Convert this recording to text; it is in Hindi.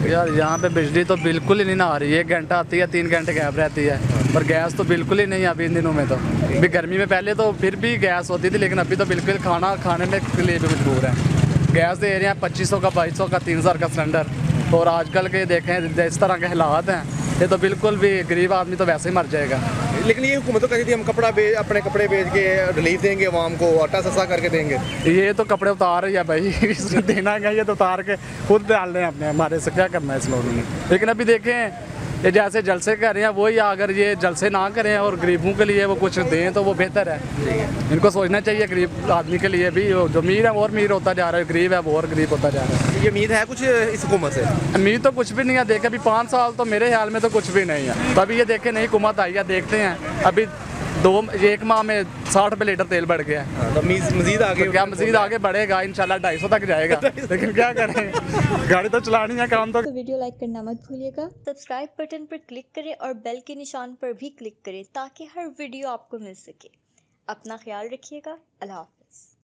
यार यहाँ पे बिजली तो बिल्कुल ही नहीं ना आ रही है, 1 घंटा आती है, 3 घंटे गैप रहती है, पर गैस तो बिल्कुल ही नहीं है अभी इन दिनों में। तो अभी गर्मी में पहले तो फिर भी गैस होती थी, लेकिन अभी तो बिल्कुल खाना खाने में के लिए भी मजबूर है। गैस दे रहे हैं 2500 का, 2200 का, 3000 का सिलेंडर। और आजकल के देखें जिस तरह के हालात हैं, ये तो बिल्कुल भी गरीब आदमी तो वैसे ही मर जाएगा। लेकिन ये हुकूमत तो कहती थी हम अपने कपड़े बेच के रिलीफ देंगे, आवाम को आटा सस्ता करके देंगे। ये तो कपड़े उतार रही है भाई, इसमें देना है, ये तो उतार के खुद डाल रहे हैं अपने, हमारे से क्या करना है इस लोगों ने। लेकिन अभी देखें ये जैसे जलसे कर रहे हैं वही, अगर ये जलसे ना करें और गरीबों के लिए वो कुछ दें तो वो बेहतर है। इनको सोचना चाहिए गरीब आदमी के लिए भी, जो अमीर है वो और अमीर होता जा रहा है, गरीब है वो और गरीब होता जा रहा है। ये उम्मीद है कुछ इस हुकूमत से? उम्मीद तो कुछ भी नहीं है। देखे अभी 5 साल तो मेरे ख्याल में तो कुछ भी नहीं है। तो अभी ये देखे नई हुकूमत आई है, देखते हैं अभी 1 माह में 60 रुपये लीटर तेल बढ़ गया है। तो मजीद आगे तो क्या मजीद आगे बढ़ेगा? इंशाल्लाह 250 तक जाएगा। लेकिन क्या करें, गाड़ी तो चलानी है, काम तो। वीडियो लाइक करना मत भूलिएगा, सब्सक्राइब बटन पर क्लिक करें और बेल के निशान पर भी क्लिक करें ताकि हर वीडियो आपको मिल सके। अपना ख्याल रखिएगा। अल्लाह हाफ़िज़।